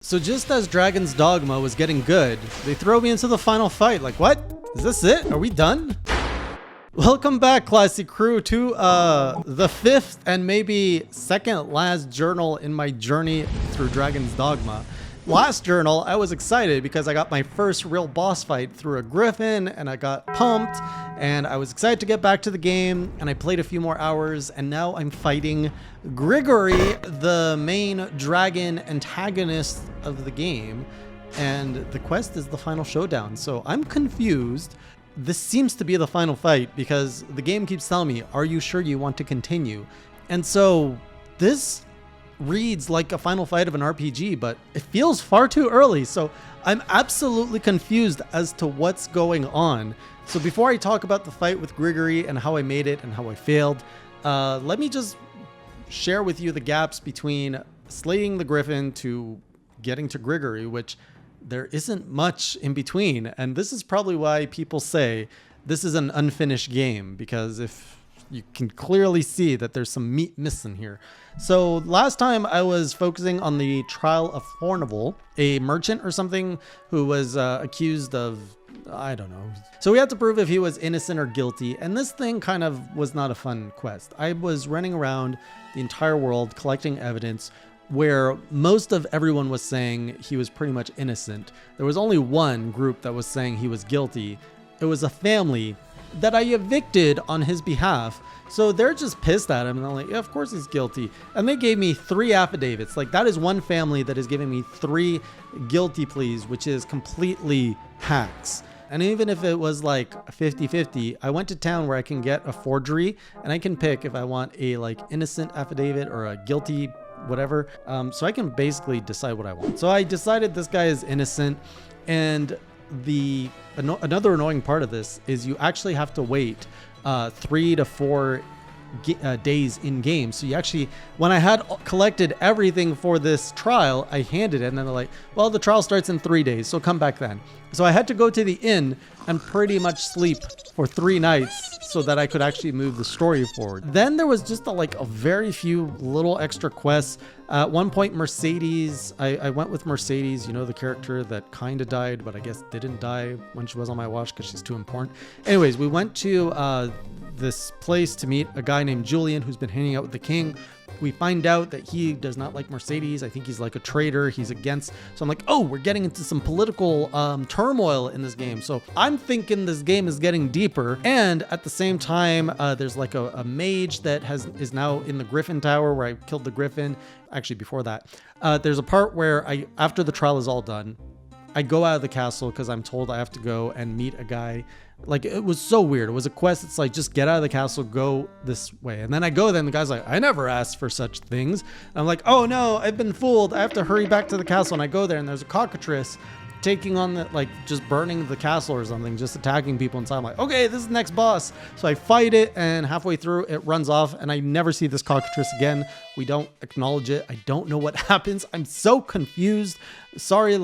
So just as Dragon's Dogma was getting good, they throw me into the final fight. Like, what? Is this it? Are we done? Welcome back, classy crew, to the fifth and maybe second last journal in my journey through Dragon's Dogma. Last journal, I was excited because I got my first real boss fight through a griffin and I got pumped and I was excited to get back to the game and I played a few more hours and now I'm fighting Gregory, the main dragon antagonist of the game, and the quest is the final showdown. So I'm confused. This seems to be the final fight because the game keeps telling me, are you sure you want to continue? And so this reads like a final fight of an RPG, but it feels far too early. So I'm absolutely confused as to what's going on. So before I talk about the fight with Gregory and how I made it and how I failed, let me just share with you the gaps between slaying the griffin to getting to Gregory, which there isn't much in between. And this is probably why people say this is an unfinished game, because if you can clearly see that there's some meat missing here. So last time I was focusing on the trial of Fornival, a merchant or something who was accused of, I don't know. So we had to prove if he was innocent or guilty. And this thing kind of was not a fun quest. I was running around the entire world collecting evidence where most of everyone was saying he was pretty much innocent. There was only one group that was saying he was guilty. It was a family that I evicted on his behalf. So they're just pissed at him and they're like, yeah, of course he's guilty. And they gave me 3 affidavits. Like, that is one family that is giving me 3 guilty pleas, which is completely hacks. And even if it was like 50-50, I went to town where I can get a forgery and I can pick if I want a like innocent affidavit or a guilty whatever. So I can basically decide what I want. So I decided this guy is innocent. And another annoying part of this is you actually have to wait 3 to 4 days in game. So you actually, when I had collected everything for this trial, I handed it and then they're like, well, the trial starts in 3 days, so come back then. So I had to go to the inn and pretty much sleep for 3 nights so that I could actually move the story forward. Then there was just a very few little extra quests. At one point, Mercedes, I went with Mercedes, you know, the character that kind of died, but I guess didn't die when she was on my watch because she's too important. Anyways, we went to this place to meet a guy named Julian who's been hanging out with the king. We find out that he does not like Mercedes. I think he's like a traitor. He's against. So I'm like, oh, we're getting into some political turmoil in this game. So I'm thinking this game is getting deeper. And at the same time, there's like a mage that is now in the Griffin Tower where I killed the Griffin. Actually, before that, there's a part where after the trial is all done, I go out of the castle because I'm told I have to go and meet a guy. Like, it was so weird. It was a quest. It's like, just get out of the castle, go this way. And then I go there and the guy's like, I never asked for such things. And I'm like, oh no, I've been fooled. I have to hurry back to the castle. And I go there and there's a cockatrice taking on just burning the castle or something, just attacking people. And so I'm like, okay, this is the next boss. So I fight it and halfway through it runs off and I never see this cockatrice again. We don't acknowledge it. I don't know what happens. I'm so confused. Sorry,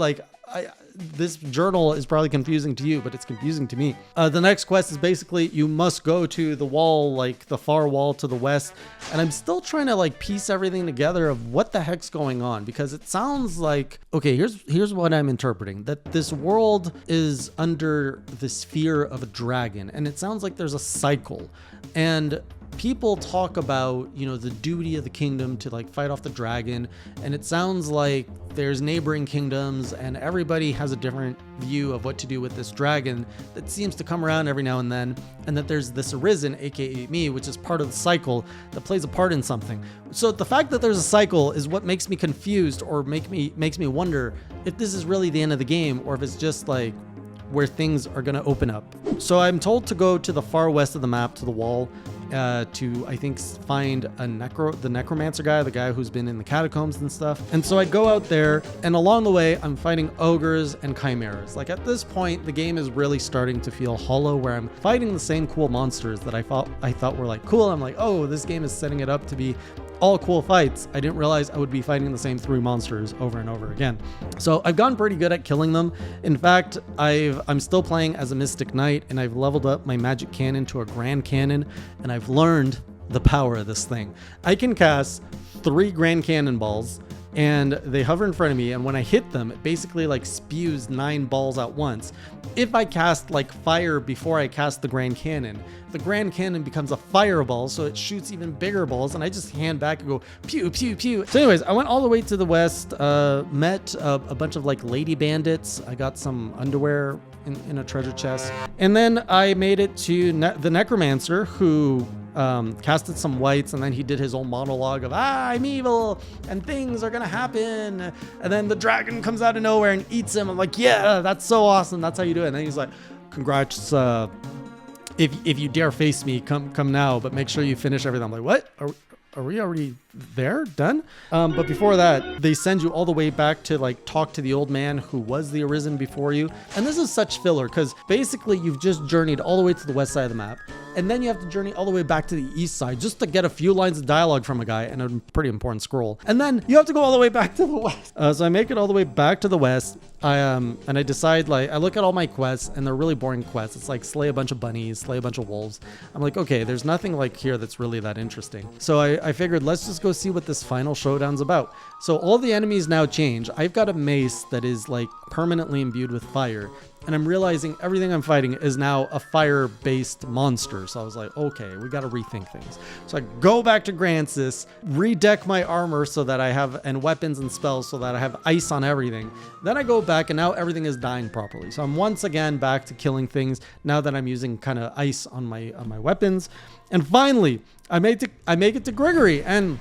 this journal is probably confusing to you, but it's confusing to me. The next quest is basically you must go to the wall, like the far wall to the west. And I'm still trying to piece everything together of what the heck's going on, because it sounds like, okay, here's what I'm interpreting, that this world is under the sphere of a dragon. And it sounds like there's a cycle. And people talk about, the duty of the kingdom to fight off the dragon. And it sounds like there's neighboring kingdoms and everybody has a different view of what to do with this dragon that seems to come around every now and then. And that there's this Arisen, aka me, which is part of the cycle that plays a part in something. So the fact that there's a cycle is what makes me confused, or makes me wonder if this is really the end of the game, or if it's just where things are going to open up. So I'm told to go to the far west of the map, to the wall, to, I think, find the necromancer guy, the guy who's been in the catacombs and stuff. And so I go out there, and along the way, I'm fighting ogres and chimeras. At this point, the game is really starting to feel hollow, where I'm fighting the same cool monsters that I thought were cool. I'm like, oh, this game is setting it up to be all cool fights. I didn't realize I would be fighting the same 3 monsters over and over again. So I've gotten pretty good at killing them. In fact, I'm still playing as a Mystic Knight, and I've leveled up my magic cannon to a Grand Cannon, and I've learned the power of this thing. I can cast 3 Grand Cannonballs and they hover in front of me, and when I hit them, it basically like spews 9 balls at once. If I cast like fire before I cast the Grand Cannon, the Grand Cannon becomes a fireball, so it shoots even bigger balls, and I just hand back and go pew pew pew. So anyways, I went all the way to the west, met a bunch of like lady bandits. I got some underwear in a treasure chest, and then I made it to the necromancer, who casted some whites, and then he did his own monologue of I'm evil and things are gonna happen, and then the dragon comes out of nowhere and eats him. I'm like, yeah, that's so awesome, that's how you do it. And then he's like, congrats, if you dare face me, come now, but make sure you finish everything. I'm like, what? Are we already there? Done? But before that, they send you all the way back to like talk to the old man who was the Arisen before you. And this is such filler because basically you've just journeyed all the way to the west side of the map, and then you have to journey all the way back to the east side just to get a few lines of dialogue from a guy and a pretty important scroll. And then you have to go all the way back to the west. So I make it all the way back to the west. And I decide, like, I look at all my quests, and they're really boring quests. It's like slay a bunch of bunnies, slay a bunch of wolves. I'm like, okay, there's nothing like here that's really that interesting. So I figured, let's just go see what this final showdown's about. So all the enemies now change. I've got a mace that is like permanently imbued with fire, and I'm realizing everything I'm fighting is now a fire-based monster. So I was like, okay, we got to rethink things. So I go back to Grancis, redeck my armor so that I have, and weapons and spells so that I have ice on everything. Then I go back, and now everything is dying properly. So I'm once again back to killing things now that I'm using kind of ice on my weapons. And finally, I make it to Gregory, and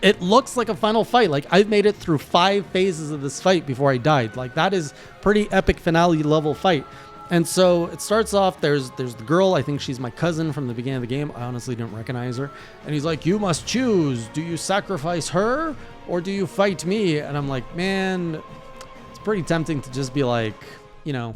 it looks like a final fight. Like, I've made it through 5 phases of this fight before I died. Like, that is pretty epic finale level fight. And so it starts off, there's the girl, I think she's my cousin from the beginning of the game. I honestly didn't recognize her. And he's like, you must choose. Do you sacrifice her or do you fight me? And I'm like, man, it's pretty tempting to just be like, you know,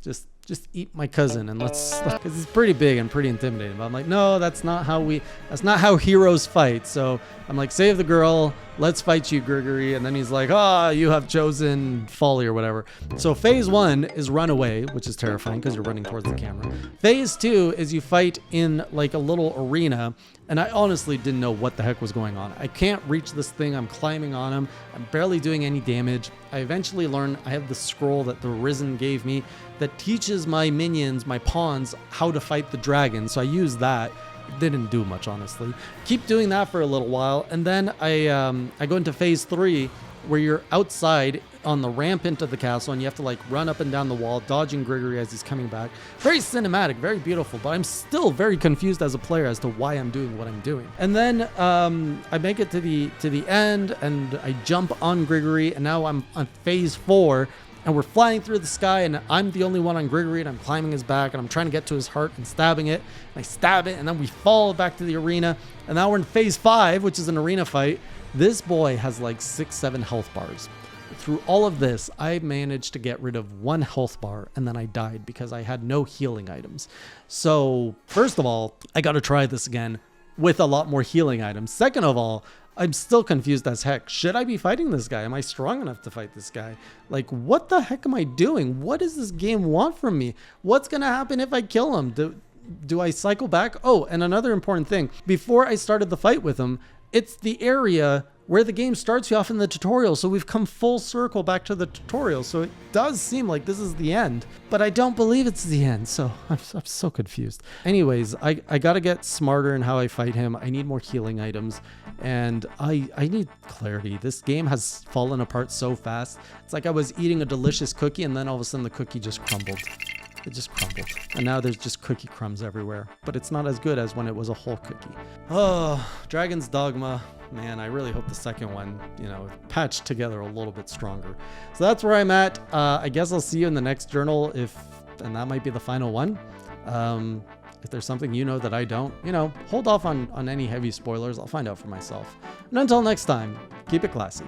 just eat my cousin and let's, because he's pretty big and pretty intimidating. But I'm like, no, that's not how heroes fight. So I'm like, save the girl, let's fight you, Gregory. And then he's like, you have chosen folly or whatever. So phase 1 is run away, which is terrifying because you're running towards the camera. Phase 2 is you fight in like a little arena, and I honestly didn't know what the heck was going on. I can't reach this thing. I'm climbing on him. I'm barely doing any damage. I eventually learn I have the scroll that the Risen gave me that teaches my minions, my pawns, how to fight the dragon. So I use that. Didn't do much, honestly. Keep doing that for a little while, and then I go into phase 3, where you're outside on the ramp into the castle, and you have to like run up and down the wall, dodging Gregory as he's coming back. Very cinematic, very beautiful, but I'm still very confused as a player as to why I'm doing what I'm doing. And then I make it to the end, and I jump on Gregory, and now I'm on phase 4. And we're flying through the sky, and I'm the only one on Gregory, and I'm climbing his back, and I'm trying to get to his heart and stabbing it. And I stab it, and then we fall back to the arena. And now we're in phase 5, which is an arena fight. This boy has like 6-7 health bars. Through all of this, I managed to get rid of 1 health bar, and then I died because I had no healing items. So first of all, I got to try this again with a lot more healing items. Second of all, I'm still confused as heck. Should I be fighting this guy? Am I strong enough to fight this guy? Like, what the heck am I doing? What does this game want from me? What's gonna happen if I kill him? Do I cycle back? Oh, and another important thing. Before I started the fight with him, it's the area where the game starts you off in the tutorial. So we've come full circle back to the tutorial. So it does seem like this is the end, but I don't believe it's the end. So I'm so confused. Anyways, I got to get smarter in how I fight him. I need more healing items, and I need clarity. This game has fallen apart so fast. It's like I was eating a delicious cookie, and then all of a sudden the cookie just crumbled. It just crumbled. And now there's just cookie crumbs everywhere. But it's not as good as when it was a whole cookie. Oh, Dragon's Dogma. Man, I really hope the second one, you know, patched together a little bit stronger. So that's where I'm at. I guess I'll see you in the next journal, and that might be the final one. If there's something you know that I don't, you know, hold off on any heavy spoilers. I'll find out for myself. And until next time, keep it classy.